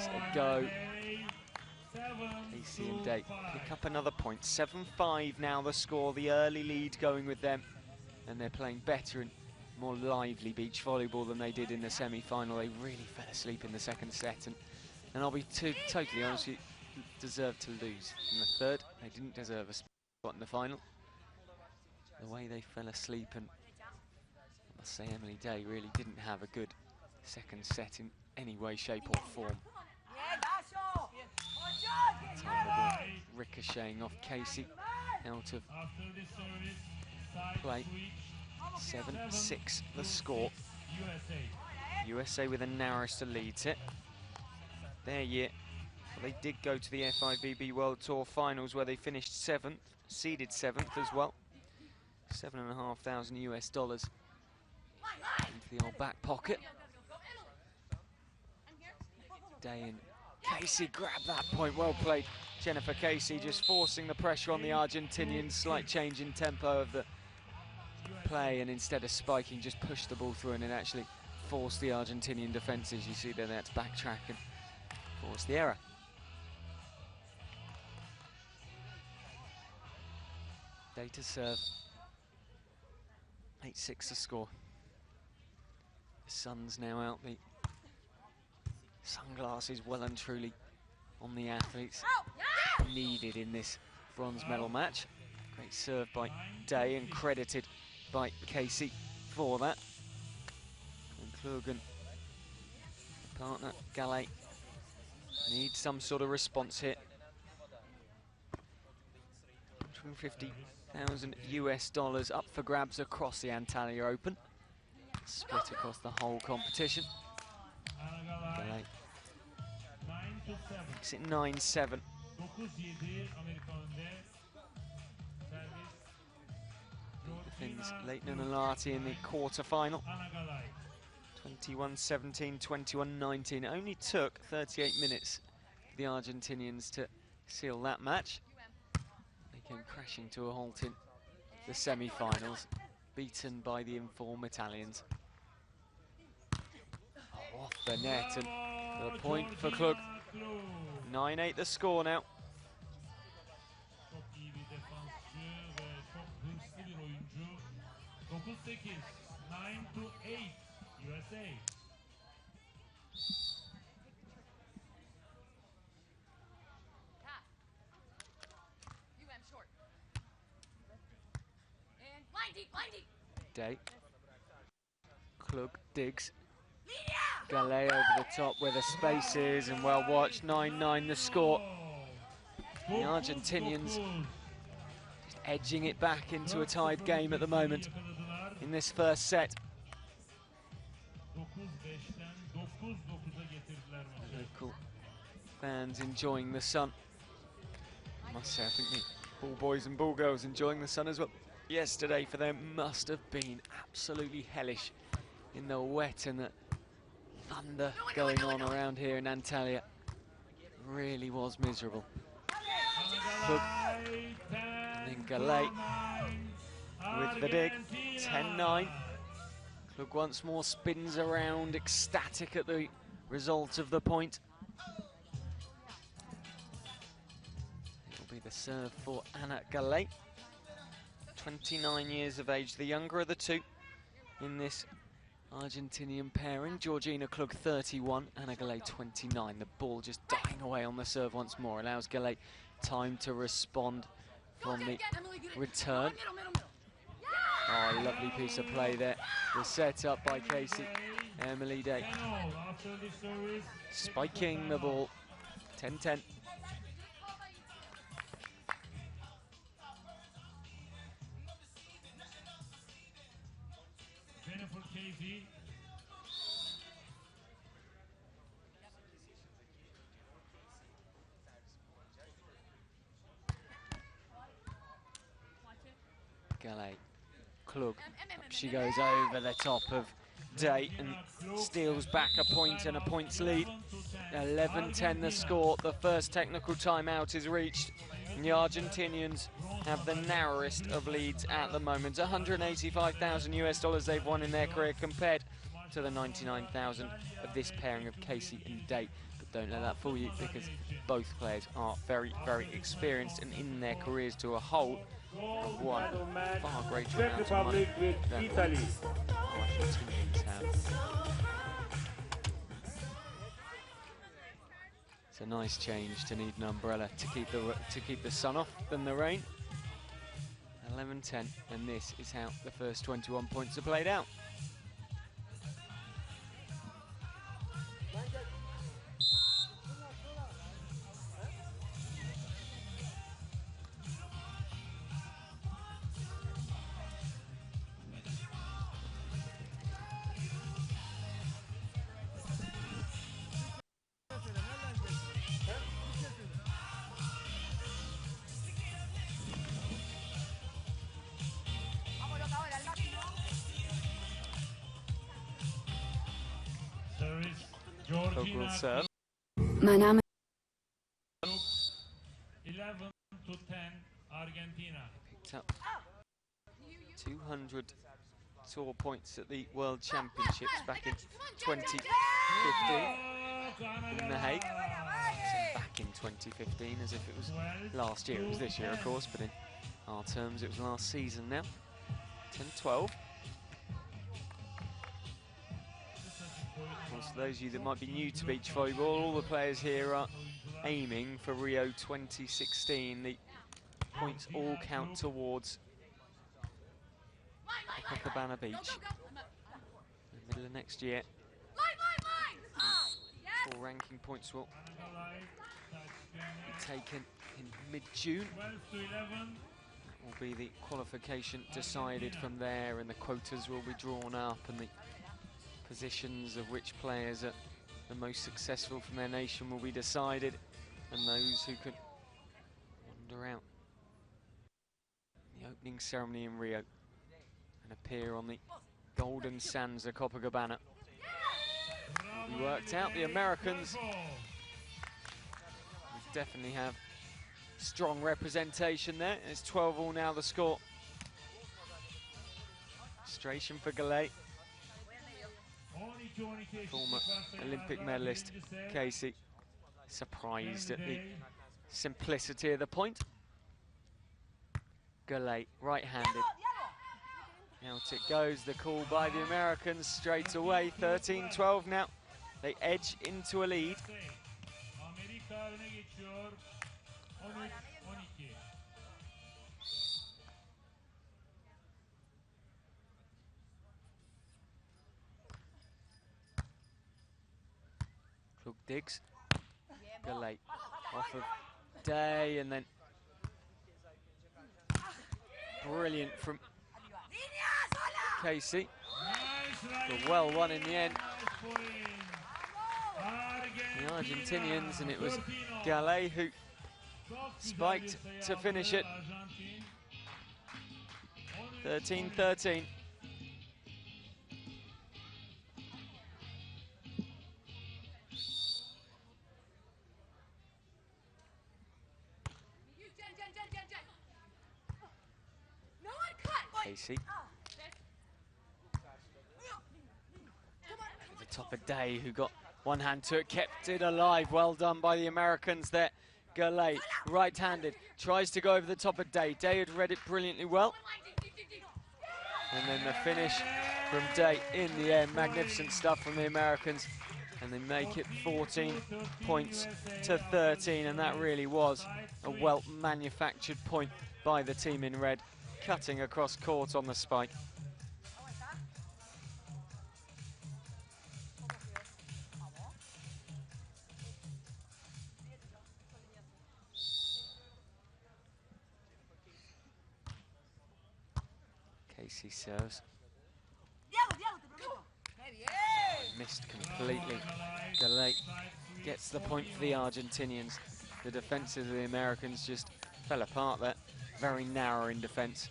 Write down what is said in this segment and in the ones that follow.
seconds ago. Casey and Day pick up another point. 7-5 now the score, the early lead going with them. And they're playing better and more lively beach volleyball than they did in the semi-final. They really fell asleep in the second set. And I'll be totally honest, you deserved to lose in the third. They didn't deserve a spot in the final. The way they fell asleep, and I must say Emily Day really didn't have a good second set in any way, shape or form. Ricocheting off Casey, out of play. 7-6 the score. USA with the narrowest of leads it. Their year, they did go to the FIVB World Tour Finals where they finished 7th, seeded 7th as well. $7,500 US into the old back pocket. Day and Casey grabbed that point, well played. Jennifer Casey just forcing the pressure on the Argentinians, slight change in tempo of the play, and instead of spiking, just pushed the ball through and it actually forced the Argentinian defences. You see there, they had to backtrack and force the error. Day to serve. 8-6 the score. The sun's now out, the sunglasses well and truly on the athletes. Needed in this bronze medal match. Great serve by Day and credited by Casey for that. And Klug and partner Gallay need some sort of response here. 150,000 US up for grabs across the Antalya Open. Split across the whole competition. Gallay makes it 9-7. Things Leighton and Alati in the quarter-final. 21-17, 21-19. Only took 38 minutes for the Argentinians to seal that match. They came crashing to a halt in the semi-finals, beaten by the informed Italians. Oh, off the net, and the point for Klug. 9-8 the score now. USA. Day. Klug digs. Gallay over the top where the space is, and well watched. 9-9 the score. The Argentinians just edging it back into a tied game at the moment in this first set. Local fans enjoying the sun. I must say, I think the ball boys and ball girls enjoying the sun as well. Yesterday for them must have been absolutely hellish in the wet and the thunder going on around here in Antalya. Really was miserable. Klug and then Gallay with the dig. 10-9. Klug once more spins around, ecstatic at the result of the point. It'll be the serve for Anna Gallay. 29 years of age, the younger of the two in this Argentinian pairing. Georgina Klug 31, Anna Gallay 29. The ball just dying away on the serve once more, allows Gallay time to respond from the return. Oh, a lovely piece of play there. The set up by Casey. Emily Day spiking the ball. 10-10. Gallay. Klug, up she goes over the top of Day and steals back a point and a points lead. 11-10 the score. The first technical timeout is reached. And the Argentinians have the narrowest of leads at the moment. 185,000 US they've won in their career compared to the 99,000 of this pairing of Casey and Day. But don't let that fool you, because both players are very, very experienced and in their careers to a whole have won far greater amounts of money than the Argentinians have. It's a nice change to need an umbrella to keep the sun off than the rain. 11-10, and this is how the first 21 points are played out. KessyDay will serve. Mein Name 11 to 10 Argentina. Picked up 200 tour points at the World Championships back in 2015 in The Hague. So back in 2015, as if it was last year. It was this year, of course, but in our terms, it was last season now. 10-12. Of course, for those of you that might be new to beach volleyball, all the players here are aiming for Rio 2016. The points all count towards Copacabana Beach in the middle of next year. The full ranking points will be taken in mid-June. That will be the qualification decided from there, and the quotas will be drawn up, and the positions of which players are the most successful from their nation will be decided, and those who can wander out the opening ceremony in Rio and appear on the golden sands of Copacabana. We worked out the Americans definitely have strong representation there. It's 12-all now, the score. Frustration for Gallay. Former Olympic medalist Kessy, surprised at the simplicity of the point. Gallay, right-handed. Out it goes, the call by the Americans straight away. 13-12 now. They edge into a lead. Klug digs. Gallay off of Day, and then brilliant from Kessy. But well won in the end. The Argentinians, and it was Gallay who spiked to finish it. 13-13. Kessy. The top of Day, who got one hand to it, kept it alive. Well done by the Americans there. Gallay, right-handed, tries to go over the top of Day. Day had read it brilliantly well. And then the finish from Day in the air. Magnificent stuff from the Americans. And they make it 14 points to 13. And that really was a well-manufactured point by the team in red, cutting across court on the spike. Kessy serves. Missed completely. Gallay gets the point for the Argentinians. The defences of the Americans just fell apart there. Very narrow in defence,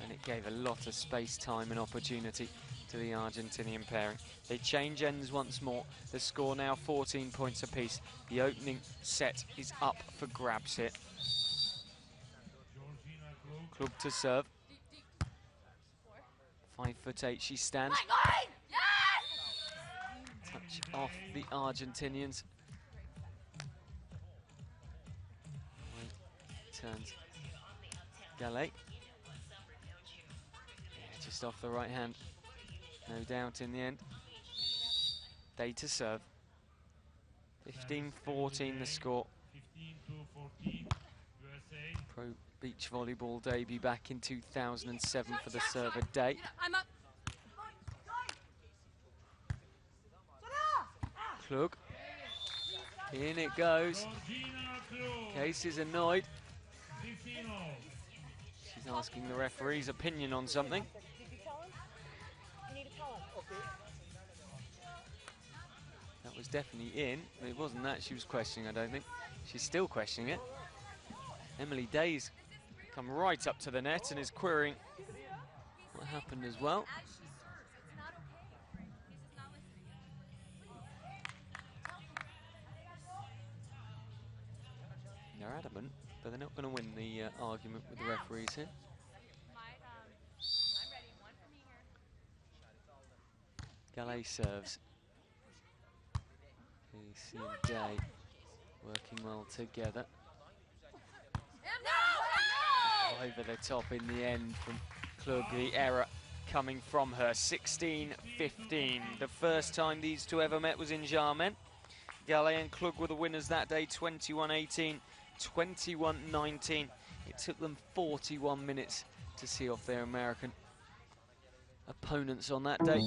and it gave a lot of space, time and opportunity to the Argentinian pairing. They change ends once more. The score now 14 points apiece. The opening set is up for grabs here. Klug to serve. 5'8" she stands. Touch off the Argentinians. turns Gallay. Yeah, just off the right hand. No doubt in the end. Day to serve. 15-14 the score. 15-14 USA. Pro beach volleyball debut back in 2007 for the server Day. I'm up. Klug. In it goes. Georgina Klug. Casey's annoyed. 15-0. She's asking the referee's opinion on something. Did you tell him? You need to tell him. That was definitely in, but it wasn't that she was questioning, I don't think. She's still questioning it. Emily Day's come right up to the net and is querying what happened as well. They're adamant, but they're not going to win the argument with the referees here. I'm ready. One for me here. Gallay serves. Casey and Day working well together. Over the top in the end from Klug, the error coming from her. 16-15. The first time these two ever met was in Jarmen. Gallay and Klug were the winners that day, 21-18, 21-19. It took them 41 minutes to see off their American opponents on that day.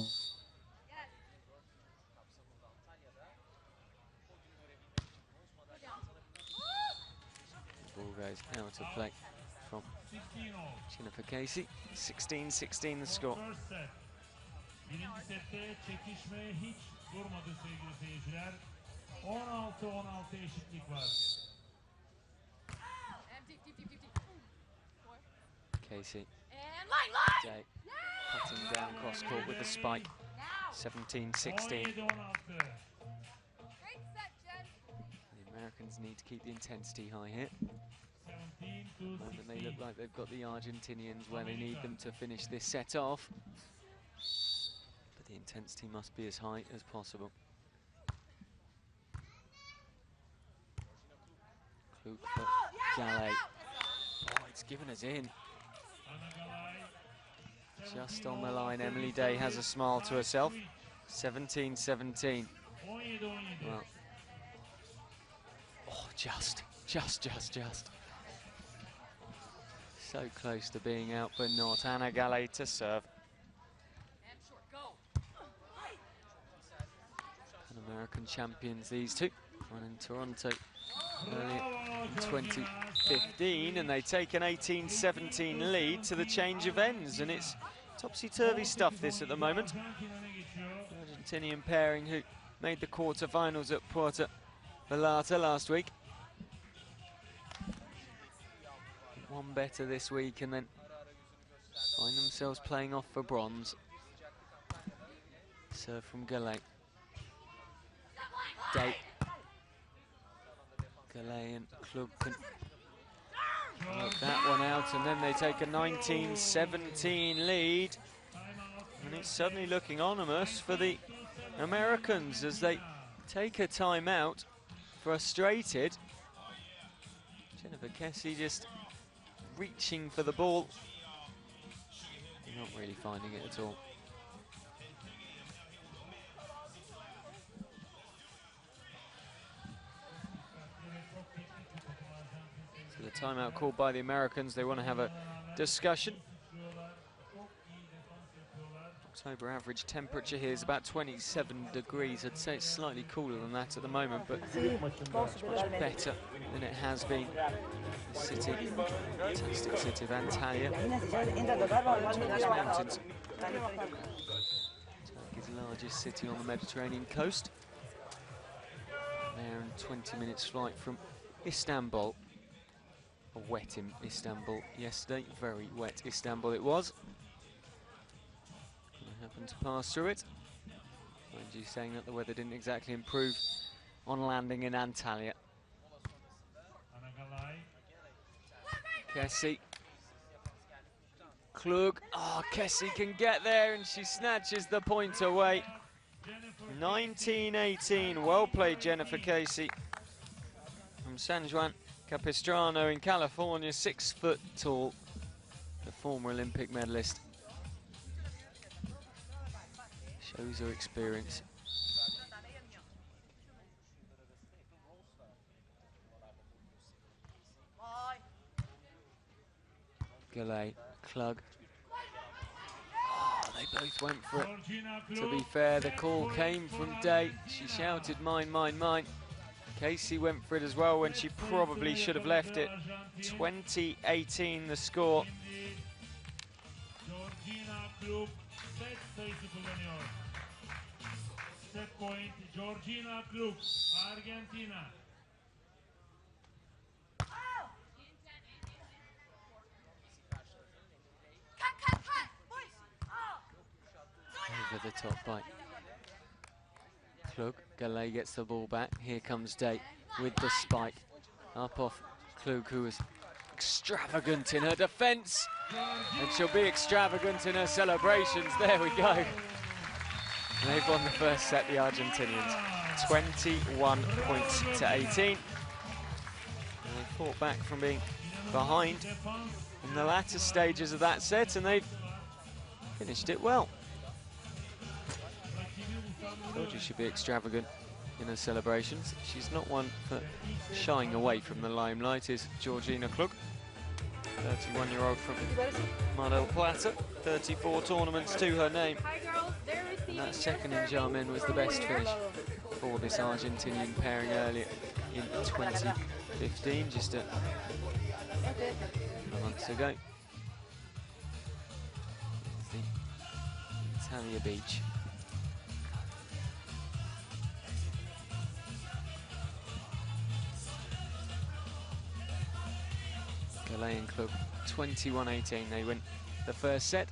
The ball goes out of play from 16-0. Jennifer Casey. 16-16 the score. First set. Birinci sette çekişme hiç durmadı sevgili seyirciler. 16-16 eşitlik var. Casey. And line. Day cutting down cross court with the spike. 17-16. 17-16. Great set, Jen. The Americans need to keep the intensity high here. 17-16. They look like they've got the Argentinians where they need them to finish this set off. But the intensity must be as high as possible. Klug for Gallay. Oh, it's given us in. Just on the line, Emily Day has a smile to herself. 17-17. Well, oh, just. So close to being out, but not. Anna Gallay to serve. And American champions, these two. One in Toronto earlier in 2015, and they take an 18-17 lead to the change of ends, and it's topsy-turvy stuff this at the moment. The Argentinian pairing who made the quarter-finals at Puerto Vallarta last week. One better this week and then find themselves playing off for bronze. Serve from Gallay. Day. Gallay and Klug can work that one out, and then they take a 19-17 lead. And it's suddenly looking ominous for the Americans as they take a timeout, frustrated. Jennifer Kessy just reaching for the ball. Not really finding it at all. So the timeout called by the Americans. They want to have a discussion. October average temperature here is about 27 degrees. I'd say it's slightly cooler than that at the moment, but much better than it has been. The city, fantastic city of Antalya. Mountains. Turkey's largest city on the Mediterranean coast. There in 20 minutes flight from Istanbul. Wet in Istanbul yesterday, very wet Istanbul it was. I happened to pass through it. Mind you, saying that the weather didn't exactly improve on landing in Antalya. Kessy. Klug. Oh, Kessy can get there and she snatches the point away. 19-18. Well played, Jennifer Casey from San Juan, Capistrano in California, 6 foot tall, the former Olympic medalist. Shows her experience. GallayKlug. Oh, they both went for it. To be fair, the call came from Day. She shouted, "Mine, mine, mine." Casey went for it as well when she probably should have left it. 20-18 the score. GallayKlug set sayısı kullanıyor. Set point GallayKlug, Argentina. Over the top by Klug. Gallay gets the ball back. Here comes Day with the spike. Up off Klug, who was extravagant in her defence. And she'll be extravagant in her celebrations. There we go. And they've won the first set, the Argentinians. 21 points to 18. And they fought back from being behind in the latter stages of that set, and they've finished it well. Told you she'd be extravagant in her celebrations. She's not one for shying away from the limelight, is Georgina Klug. 31-year-old from Mar del Plata, 34 tournaments to her name. And that second in Jarmen was the best finish for this Argentinian pairing earlier in 2015, just a months ago. Antalya Beach. GallayKlug 21-18. They win the first set.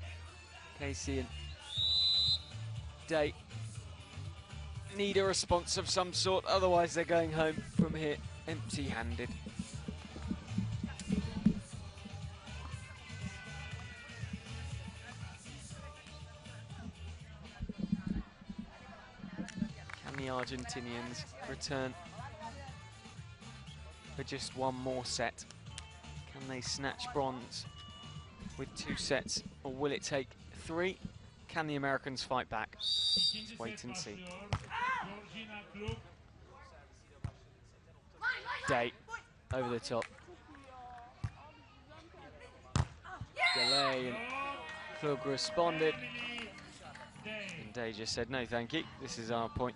Casey and Day need a response of some sort, otherwise they're going home from here empty-handed. Can the Argentinians return for just one more set? Can they snatch bronze with 2 sets, or will it take 3? Can the Americans fight back? Let's wait and see. Day over the top. Gallay and Klug responded. And Day just said, "No, thank you. This is our point."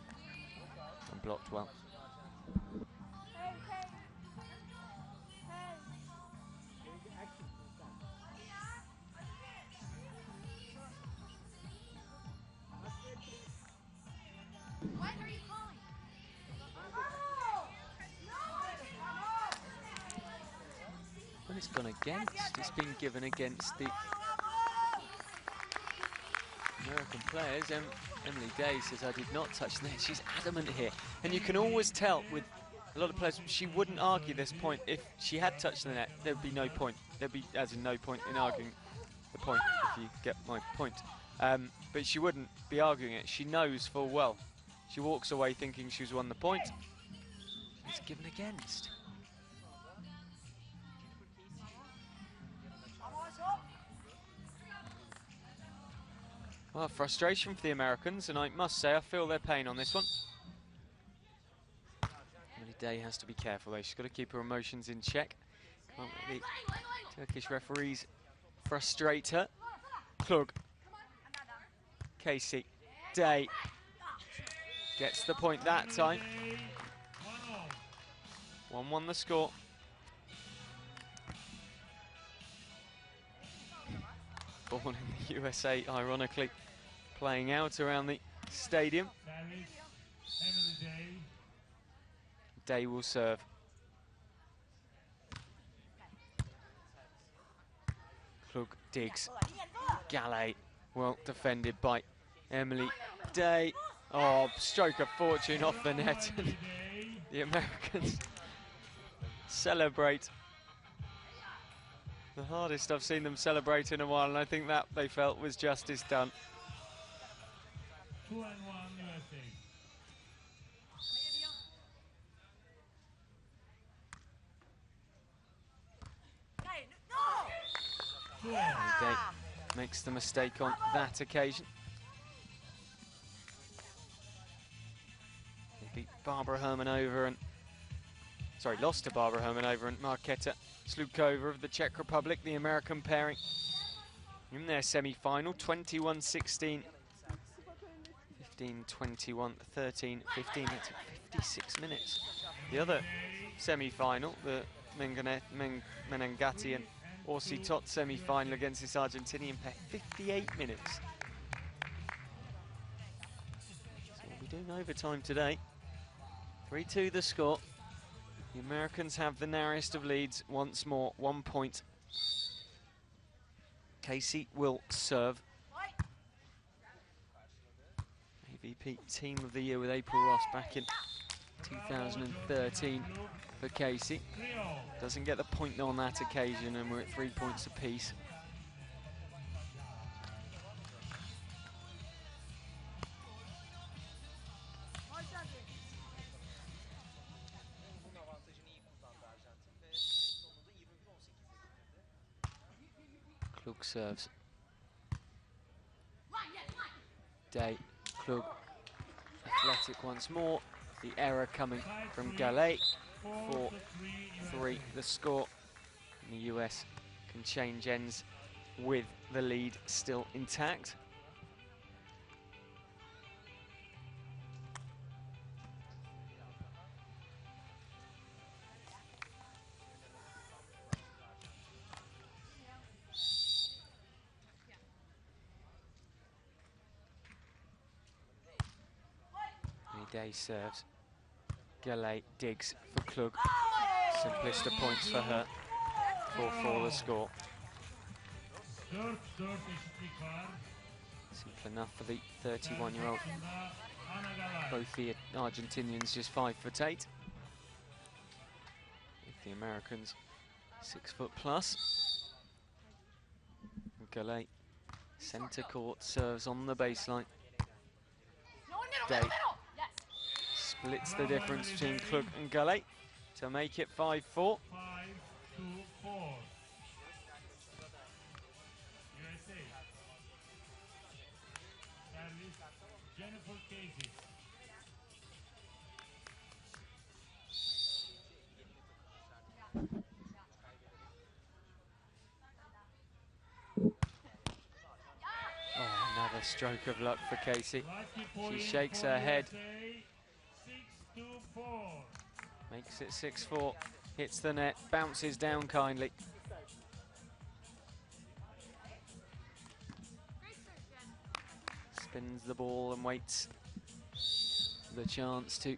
And blocked well. Well, it's gone against. It's been given against the American players. Emily Day says, "I did not touch the net." She's adamant here. And you can always tell with a lot of players, she wouldn't argue this point. If she had touched the net, there'd be no point. There'd be, as in, no point in arguing the point, if you get my point. But she wouldn't be arguing it. She knows full well. She walks away thinking she's won the point. It's given against. Well, frustration for the Americans, and I must say I feel their pain on this one. Emily Day has to be careful though. She's got to keep her emotions in check. Can't let the Turkish referees frustrate her. Klug. Casey. Day. Gets the point that time. 1-1 the score. Born in the USA, ironically, playing out around the stadium. Day will serve. Klug digs. Gallay, well defended by Emily Day. Oh, stroke of fortune off the net. The Americans celebrate. The hardest I've seen them celebrate in a while, and I think that they felt was justice done. 2-1 USA. KessyDay makes the mistake on that occasion. They beat Barbara Hermanova and, sorry, lost to Barbara Hermanova and Markéta Slukova of the Czech Republic, the American pairing, in their semi-final, 21-16, 15-21, 13-15, that's 56 minutes. The other semi-final, the Menengati and Orsi Tot semi-final against this Argentinian pair, 58 minutes. So we'll be doing overtime today. 3-2 the score. The Americans have the narrowest of leads once more, 1 point. Kessy will serve. AVP Team of the Year with April Ross back in 2013 for Kessy. Doesn't get the point on that occasion, and we're at 3 points apiece. Klug serves. Day, Klug, athletic once more. The error coming from Gallay. 4-3 the score. And the US can change ends with the lead still intact. Day serves. Gallay digs for Klug. Simplest of points for her. 4-4 the score. Simple enough for the 31-year-old. Both the Argentinians just 5'8". With the Americans 6 foot plus. Gallay, centre court, serves on the baseline. Day splits the difference between Klug and Gallay to make it 5-4. 5-4. USA. Service Jennifer Casey. Oh, another stroke of luck for Kessy. She shakes her head. 6-4. Makes it 6-4. Hits the net, bounces down kindly. Spins the ball and waits for the chance to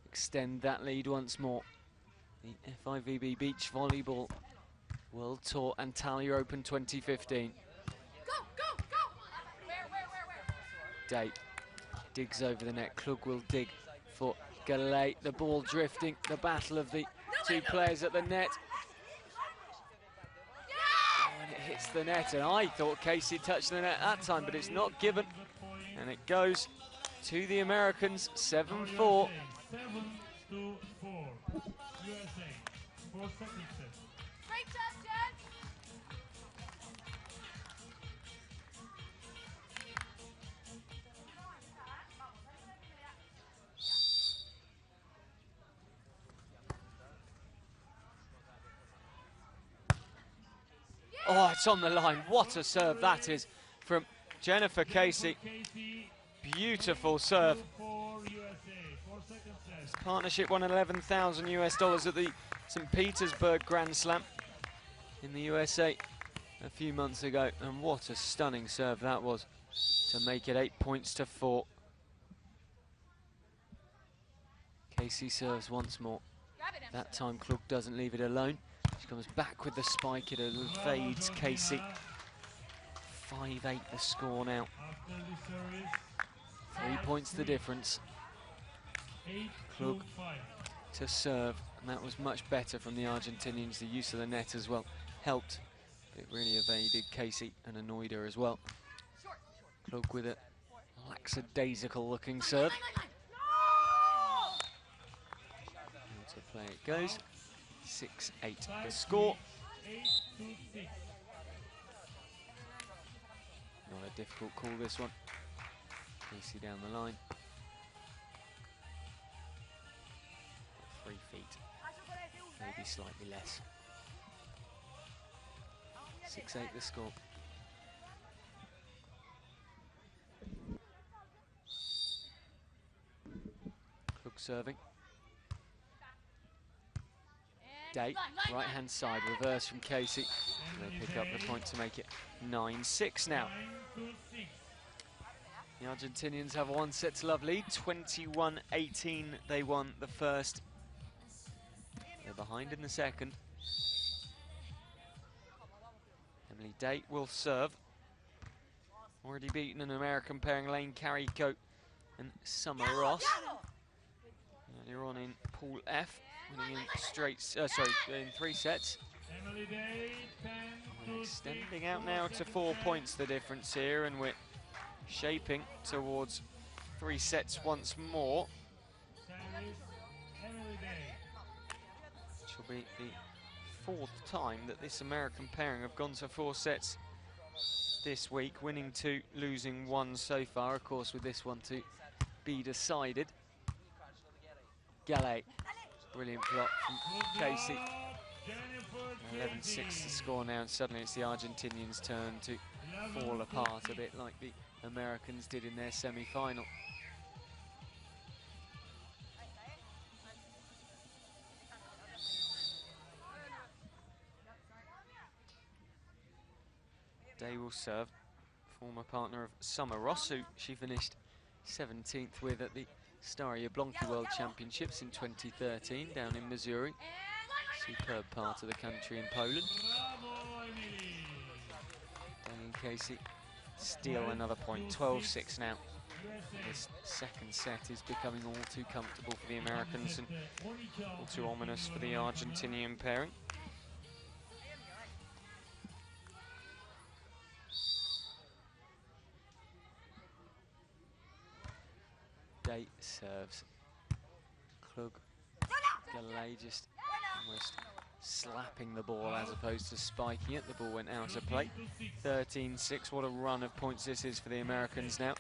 extend that lead once more. The FIVB Beach Volleyball World Tour Antalya Open 2015. Day digs over the net. Klug will dig for Gallay. The ball drifting. The battle of the two players at the net. Oh, and it hits the net, and I thought Kessy touched the net that time, but it's not given. And it goes to the Americans, 7-4. 7-4. USA. 4 seconds. Great job, Jen. Oh, it's on the line. What a serve that is from Jennifer Kessy. Beautiful serve. This partnership won $11,000 at the St. Petersburg Grand Slam in the USA a few months ago. And what a stunning serve that was to make it 8-4. Kessy serves once more. That time Klug doesn't leave it alone. She comes back with the spike, it evades Kessy. 5-8 the score now. 3 points the difference. Klug to serve, and that was much better from the Argentinians. The use of the net as well helped. It really evaded Kessy and annoyed her as well. Klug with a lackadaisical looking serve. To play it goes. 6-8 the score. quite a difficult call, this one. Casey down the line. 3 feet, maybe slightly less. 6-8 the score. Klug serving. Day, right-hand side, reverse from Casey. They pick up the point to make it 9-6 now. 9-6. The Argentinians have a 1-set-to-love lead, 21-18 they won the first. They're behind in the second. Emily Day will serve. Already beaten an American pairing, Lane Carrico and Summer Ross. Earlier on in Pool F, winning in 3 sets. Emily Day, 10-6. Extending out now to 4 points the difference here, and we're shaping towards 3 sets once more. Service, Emily Day. Which will be the 4th time that this American pairing have gone to 4 sets this week, winning 2, losing 1 so far, of course, with this one to be decided. Gallay, brilliant block from Casey. 11-6 to score now, and suddenly it's the Argentinians' turn to fall apart a bit like the Americans did in their semi-final. Day will serve, former partner of Summer Ross, who she finished 17th with at the Staria Blanki World Championships in 2013 down in Missouri. Superb part of the country in Poland. Day and Casey steal another point, 12-6 now. This second set is becoming all too comfortable for the Americans and all too ominous for the Argentinian pairing. Day serves. Klug, Gallay just almost slapping the ball as opposed to spiking it. The ball went out of play. 13-6. What a run of points this is for the Americans now.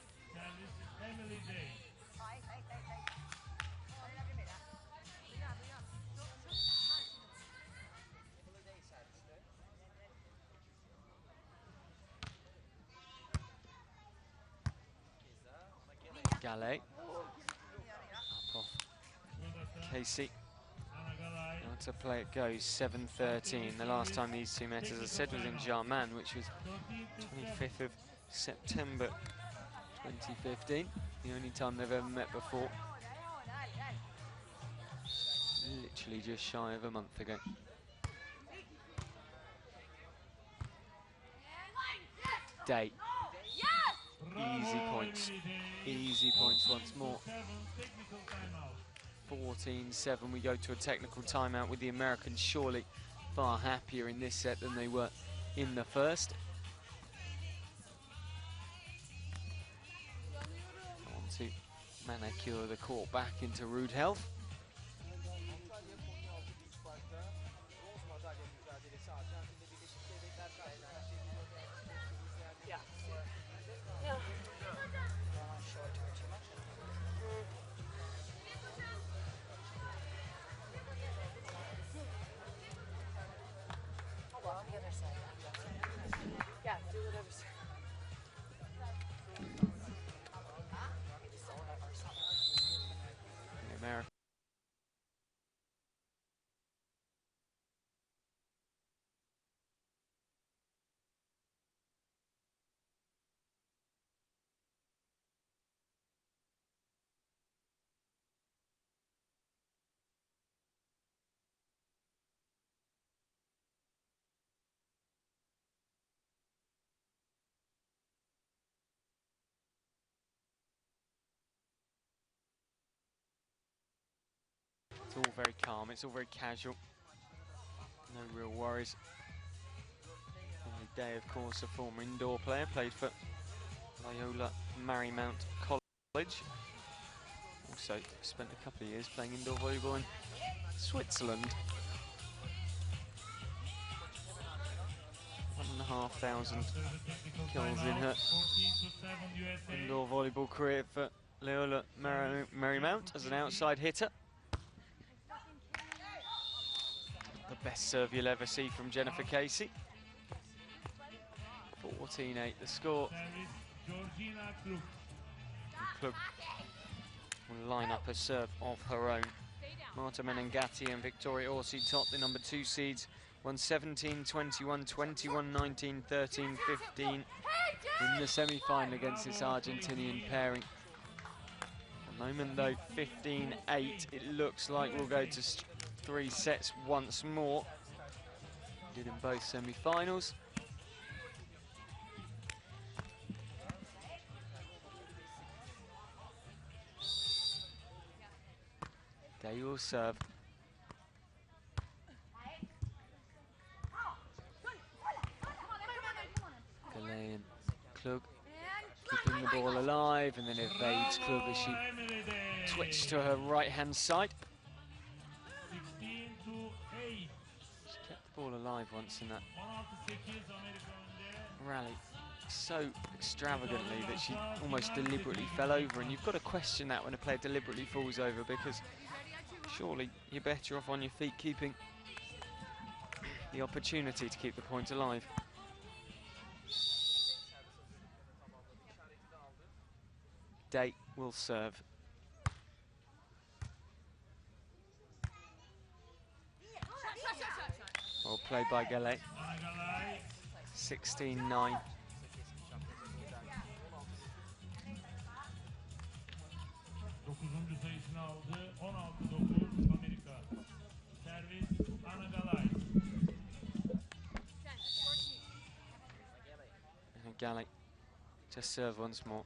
Gallay. Up off Casey. Now to play it goes, 7-13. The last time these two met, as I said, was in Jarman, which was 25th of September 2015. The only time they've ever met before. Literally just shy of a month ago. Day. Easy points. Easy points once more. 14-7, we go to a technical timeout with the Americans surely far happier in this set than they were in the first. On to manicure the court back into rude health. It's all very calm, it's all very casual. No real worries. Day, of course, a former indoor player, played for Loyola Marymount College. Also spent a couple of years playing indoor volleyball in Switzerland. 1,500 kills in her 14-7 USA. indoor volleyball career for Leola Marymount as an outside hitter. The best serve you'll ever see from Jennifer Casey. 14-8 the score. Service Georgina Klug. Klug will line up a serve of her own. Marta Menengati and Victoria Orsi top the number 2 seeds. Won 17, 21, 21, 19, 13, 15 in the semi-final against this Argentinian pairing. At the moment though, 15-8. It looks like we'll go to 3 sets once more. Did in both semi-finals. Day will serve. Gallay and Klug keeping the ball alive, and then evades Klug as she switched to her right-hand side. 16-8. She kept the ball alive once in that 16-8 Amerika önde. rally so extravagantly that she almost deliberately fell over, and you've got to question that when a player deliberately falls over, because surely you're better off on your feet keeping the opportunity to keep the point alive. Day will serve. Well played by Gallay. 16-9. Sayısını aldı. 16-9 Amerika. Servis Antalya. And Gallay just serve once more.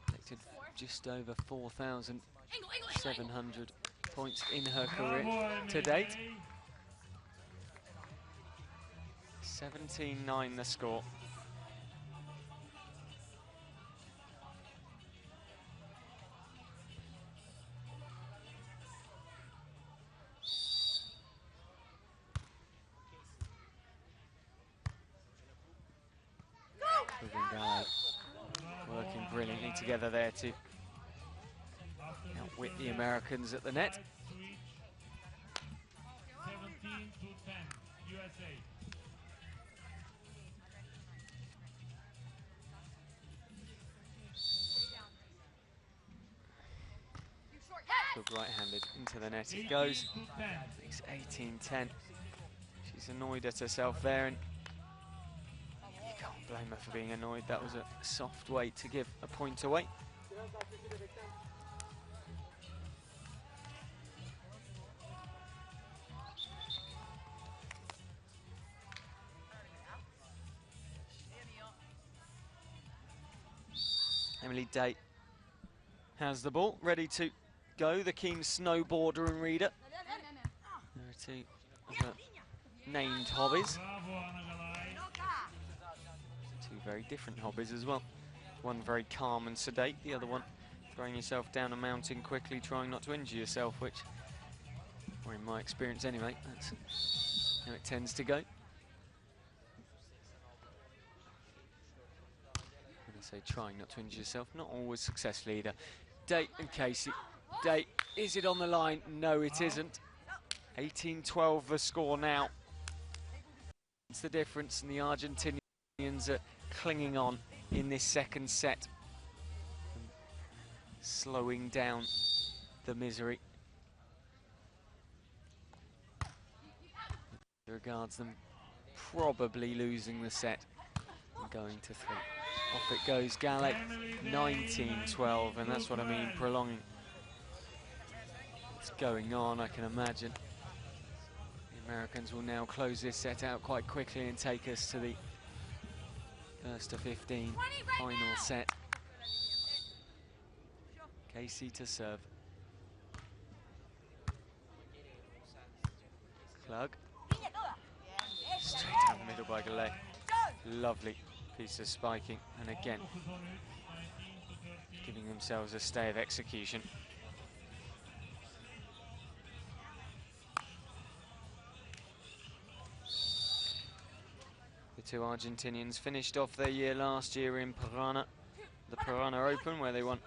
Collected just over 4,700 points in her career to date. 17-9 the score. Working brilliantly together there to outwit the Americans at the net. 17-10 USA. Klug right-handed into the net it goes. It's 18-10. She's annoyed at herself there, and you can't blame her for being annoyed. That was a soft way to give a point away. Emily Day has the ball, ready to go. The keen snowboarder and reader. There are two of her named hobbies. Two very different hobbies as well. One very calm and sedate, the other one throwing yourself down a mountain quickly, trying not to injure yourself, which, or in my experience anyway, that's how it tends to go. I say trying not to injure yourself, not always successfully either. Day and Casey. Day, is it on the line? No, it isn't. 18-12 the score now. It's the difference, and the Argentinians are clinging on in this second set, slowing down the misery. Regards them probably losing the set and going to 3. Off it goes, Gallay, 19-12, and that's what I mean, prolonging. What's going on, I can imagine. The Americans will now close this set out quite quickly and take us to the first of 15 final set. Casey to serve. Klug. Straight down the middle by Gallay. Lovely piece of spiking, and again giving themselves a stay of execution. The two Argentinians finished off their year last year in Parana, the Parana Open, where they won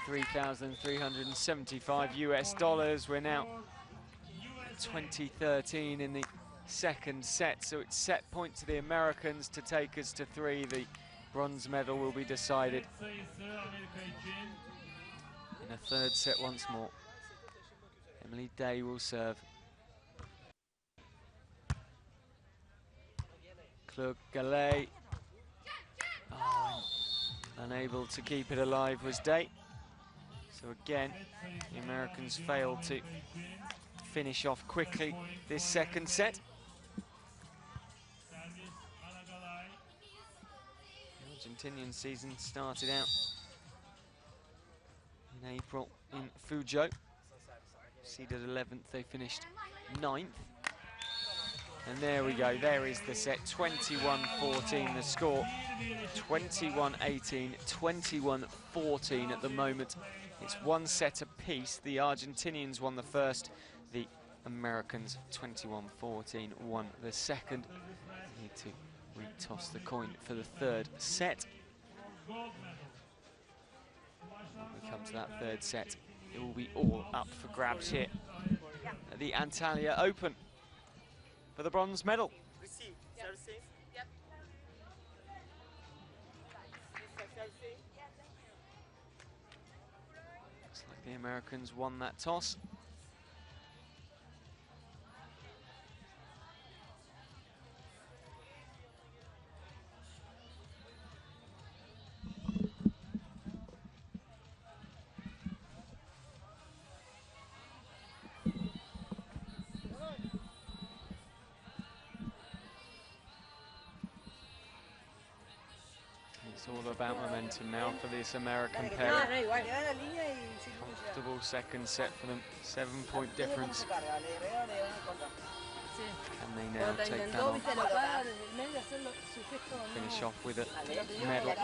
$3,375 US. We're now 2013 in the second set, so it's set point to the Americans to take us to 3. The bronze medal will be decided in a third set once more. Emily Day will serve. Klug, Gallay. Oh, unable to keep it alive was Day. So again, the Americans failed to finish off quickly this second set. The Argentinian season started out in April in Fuzhou. Seeded 11th, they finished 9th. And there we go, there is the set, 21-14 the score. 21-18, 21-14 at the moment. It's one set apiece. The Argentinians won the first, the Americans 21-14 won the second. Need to retoss the coin for the third set. When we come to that third set, it will be all up for grabs here at the Antalya Open for the bronze medal. Looks like the Americans won that toss. It's all about momentum now for this American pair. Comfortable second set for them, 7-point difference. Can they now take that on? Finish off with a medal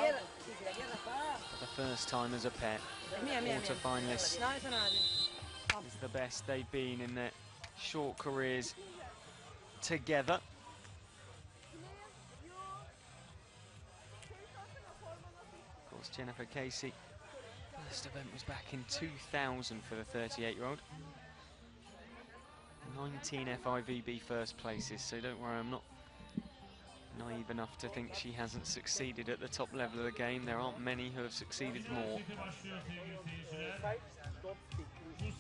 for the first time as a pair. Quarter-finalists is the best they've been in their short careers together. Jennifer Casey, first event was back in 2000 for the 38-year-old. 19 FIVB first places, so don't worry, I'm not naive enough to think she hasn't succeeded at the top level of the game. There aren't many who have succeeded more. That's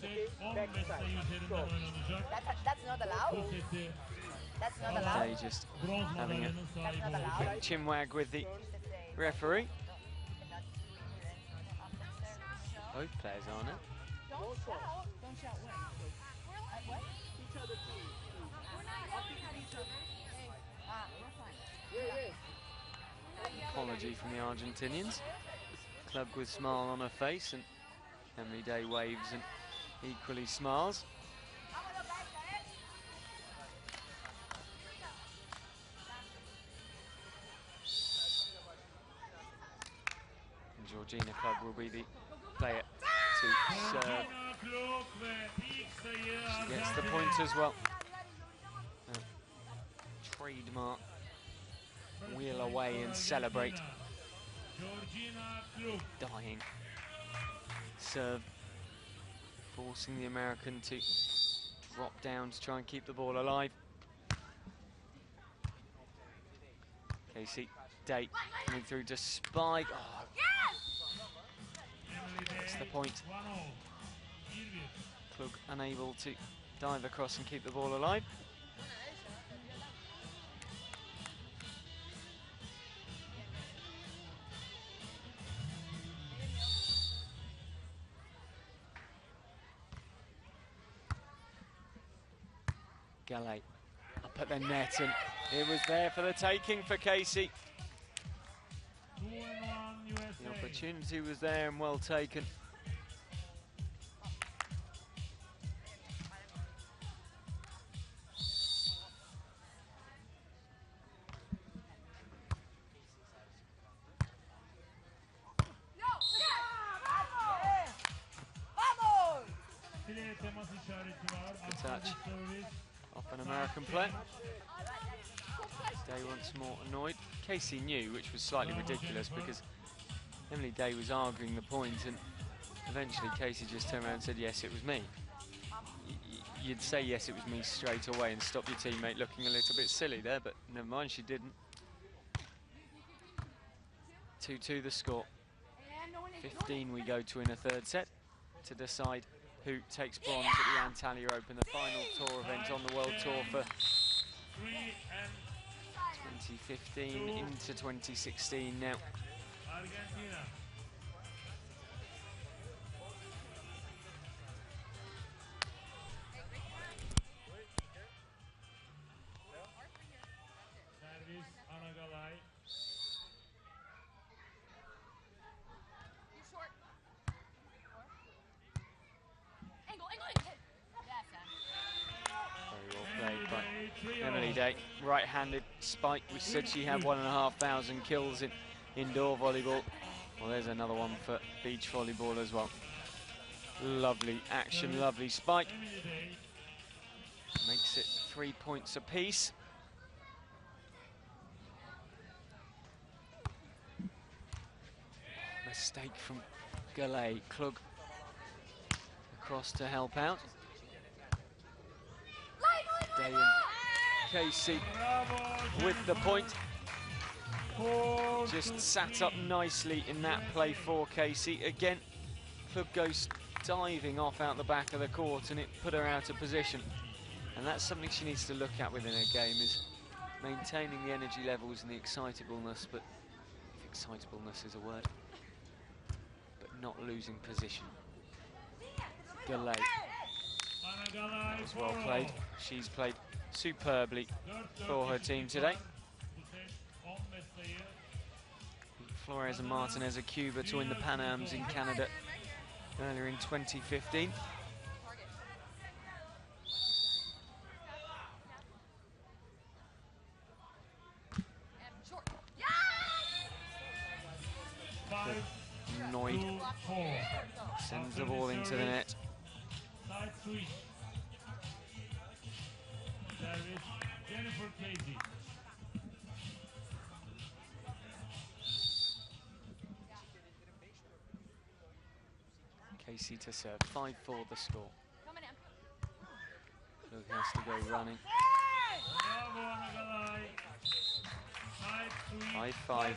not allowed. That's not allowed. Day just having a quick chinwag with the referee. Both players on it. Don't shout. Don't shout. What? What? Each other. We're not yelling at each other. We're fine. Apology from the Argentinians. Klug with smile on her face, and Emily Day waves and equally smiles. And Georgina Klug will be the player to serve. She gets the point as well. Trademark wheel away and celebrate. Dying serve, forcing the American to drop down to try and keep the ball alive. KessyDay coming through to spike. Oh. That's the point. Klug unable to dive across and keep the ball alive. Gallay up at the net, and it was there for the taking for Casey. The opportunity was there and well taken. Good touch off an American play. Day once more annoyed. Casey knew, which was slightly ridiculous because Emily Day was arguing the point, and eventually Casey just turned around and said, yes, it was me. You'd say, yes, it was me straight away and stop your teammate looking a little bit silly there, but never mind, she didn't. 2-2 the score. 15 we go to in a third set to decide who takes bronze at the Antalya Open, the final tour event on the World Tour for 2015 into 2016 now. Argentina. Servis Anagallay. Very well played by Emily Day. Right-handed spike. We said she had 1,500 kills in indoor volleyball. Well, there's another one for beach volleyball as well. Lovely action, lovely spike. Makes it 3 points apiece. Mistake from GallayKlug across to help out. Day and Casey with the point. Just sat up nicely in that play for Casey. Again, Klug goes diving off out the back of the court and it put her out of position. And that's something she needs to look at within her game, is maintaining the energy levels and the excitableness, but if excitableness is a word, but not losing position. Gallay. That was well played. She's played superbly for her team today. Flores and Martinez of Cuba to win the Pan Ams in Canada earlier in 2015. Annoyed. Sends the ball into the net. Side switch. Service Jennifer Casey. Casey to serve. 5-4 the score. Klug has to go running. Bravo, Anagallay. Side switch. 5-5.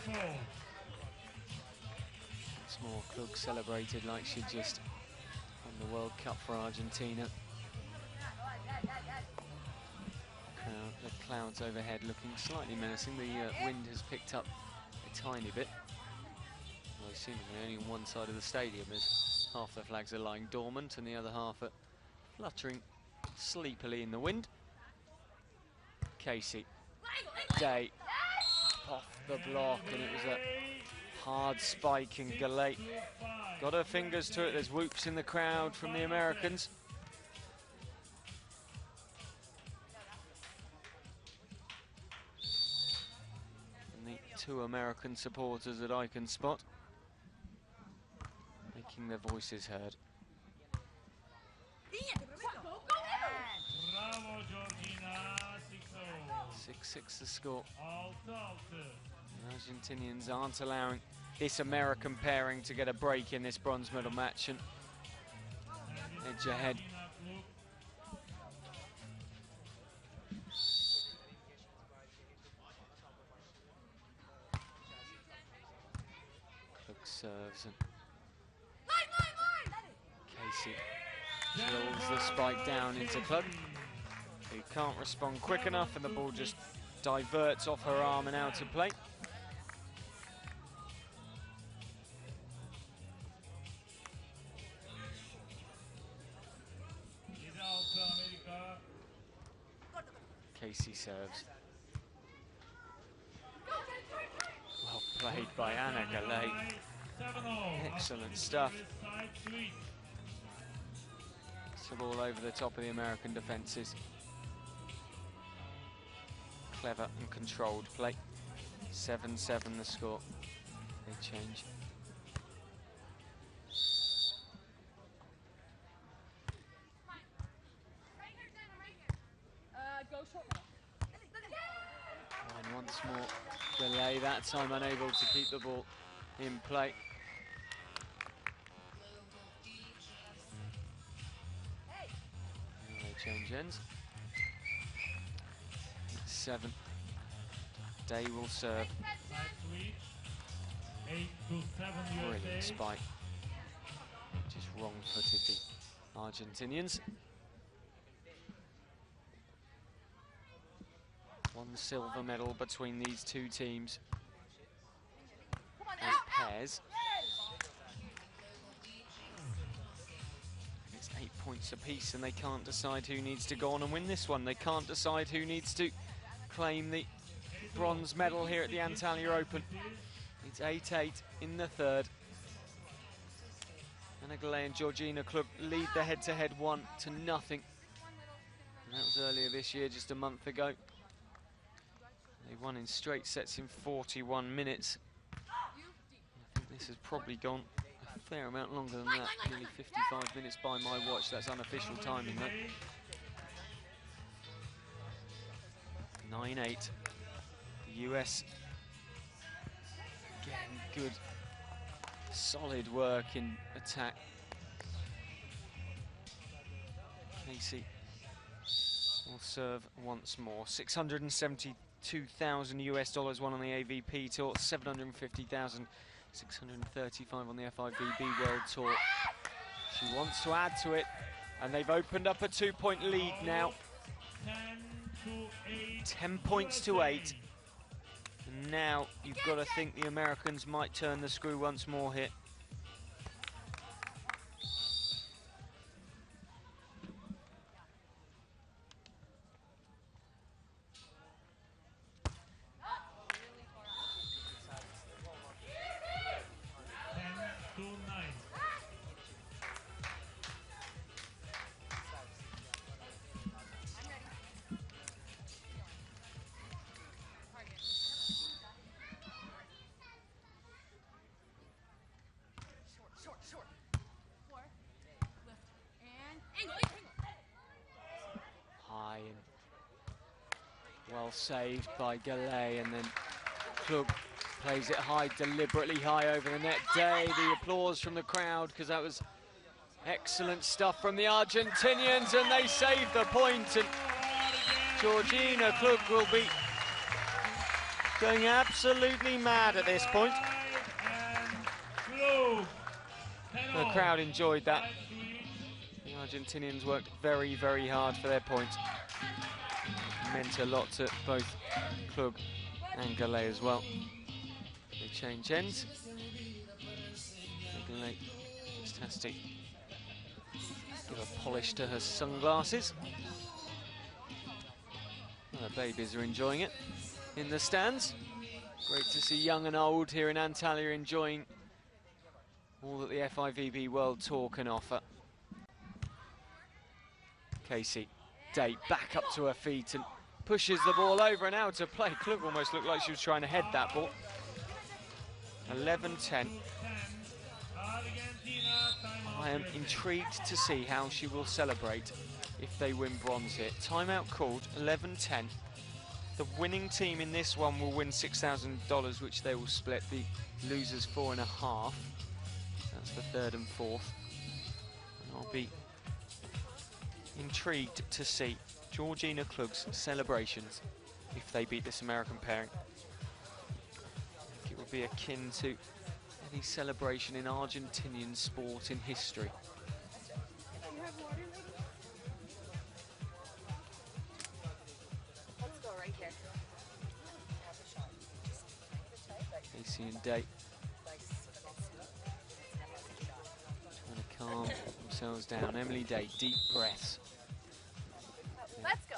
Once more, Klug celebrated like she just won the World Cup for Argentina. The clouds overhead looking slightly menacing. The wind has picked up a tiny bit. Well, seemingly only on one side of the stadium, as half the flags are lying dormant and the other half are fluttering sleepily in the wind. Casey. Day. Off the block, and it was a hard spike, and Gallay got her fingers to it. There's whoops in the crowd from the Americans. And the 2 American supporters that I can spot making their voices heard. Bravo, Georgina. 6-6 the score. 6-6. The Argentinians aren't allowing this American pairing to get a break in this bronze medal match, and edge ahead. Klug serves and Casey drills the spike down into Klug, who can't respond quick enough, and the ball just diverts off her arm and out of play. Casey serves. Well played by Anna Gallay. Excellent stuff. It's the ball over the top of the American defences. Clever and controlled play. 7-7 the score. Big change. Go short. Once more, Gallay that time unable to keep the ball in play. And they change ends. 7. Day will serve. Brilliant spike. Just wrong-footed the Argentinians. 1 silver medal between these two teams as pairs. It's 8 points apiece and they can't decide who needs to go on and win this one. They can't decide who needs to claim the bronze medal here at the Antalya Open. It's 8-8 in the third. Anna Gallay and Georgina Klug lead the head-to-head 1-0. And that was earlier this year, just a month ago. They won in straight sets in 41 minutes. I think this has probably gone a fair amount longer than that, nearly 55 minutes by my watch. That's unofficial timing though. 9-8. The US, again, good, solid work in attack. Kessy will serve once more. 672,000 US dollars won on the AVP Tour, 750,635 on the FIVB World Tour. She wants to add to it, and they've opened up a 2-point lead now. 10 points to 8. And now you've got to think the Americans might turn the screw once more here. High and well saved by Gallay, and then Klug plays it high, deliberately high over the net. Day, the applause from the crowd, because that was excellent stuff from the Argentinians, and they save the point, and Georgina Klug will be going absolutely mad at this point. The crowd enjoyed that. The Argentinians worked very, very hard for their points. It meant a lot to both Klug and Gallay as well. They change ends. Gallay just has to give a polish to her sunglasses. Well, the babies are enjoying it in the stands. Great to see young and old here in Antalya enjoying all that the FIVB World Tour can offer. KessyDay back up to her feet and pushes the ball over and out of play. Klug almost looked like she was trying to head that ball. 11-10. I am intrigued to see how she will celebrate if they win bronze here. Timeout called, 11-10. The winning team in this one will win $6,000, which they will split. The losers 4.5. That's the third and fourth. And I'll be intrigued to see Georgina Klug's celebrations if they beat this American pairing. I think it will be akin to any celebration in Argentinian sport in history. Kessy and Day trying to calm themselves down. Emily Day, deep breaths. Let's go.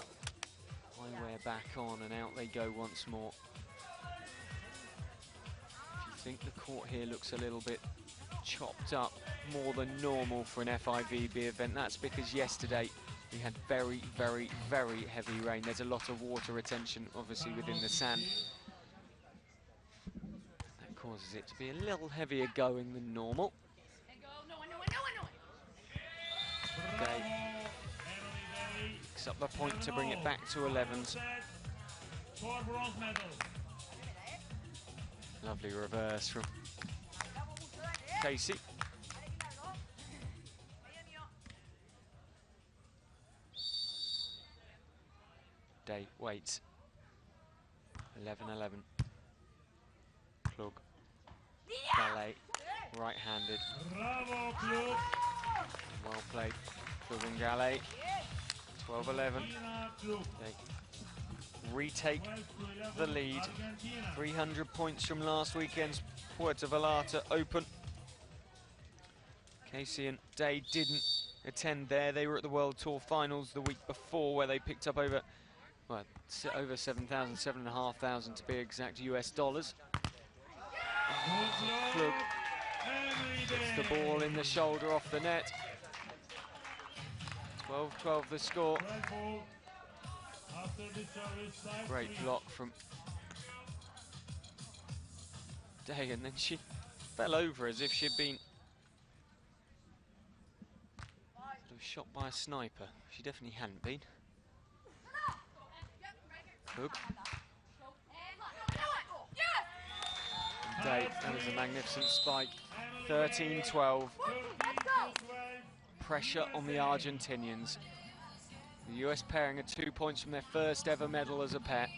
Eyewear back on and out they go once more. If you think the court here looks a little bit chopped up, more than normal for an FIVB event, that's because yesterday we had very, very, very heavy rain. There's a lot of water retention, obviously, within the sand. That causes it to be a little heavier going than normal. Day picks up the point to bring it back to 11s. For bronze medal. Lovely reverse from Kessy. Day waits. 11-11. Klug. Gallay. Right-handed. Bravo Klug. Well played. Klug and Gallay. 12-11. They retake the lead. 300 points from last weekend's Puerto Vallarta Open. Kessy and Day didn't attend there. They were at the World Tour Finals the week before, where they picked up over 7,000, 7,500 to be exact, US dollars. Klug gets the ball in the shoulder off the net. 12-12 the score. Great block from Day, and then she fell over as if she'd been shot by a sniper. She definitely hadn't been. Klug. And Day, that was a magnificent spike. 13-12. Pressure on the Argentinians. The US pairing are 2 points from their first ever medal as a pair.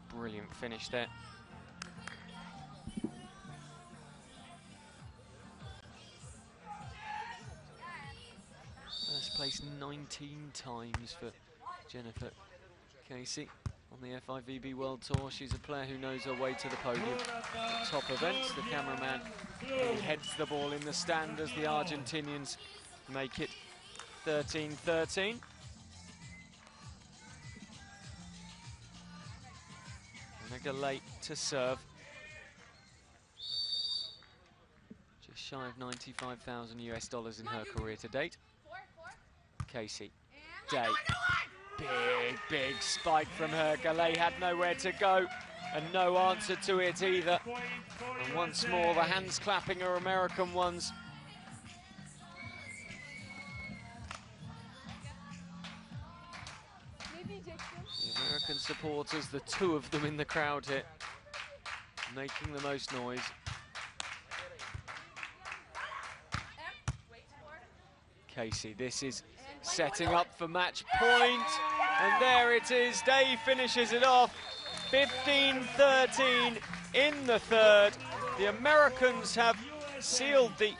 Brilliant finish there. First place 19 times for Jennifer Kessy on the FIVB World Tour. She's a player who knows her way to the podium. At top events, the cameraman heads the ball in the stand as the Argentinians make it 13-13. And Gallay to serve. Just shy of 95,000 US dollars in her career to date. Kessy. Day. Big spike from her. Gallay had nowhere to go and no answer to it either. And once more, the hands clapping are American ones. The American supporters, the two of them in the crowd here, making the most noise. Kessy, this is setting up for match point, and there it is. Day finishes it off. 15-13 in the third. The Americans have sealed the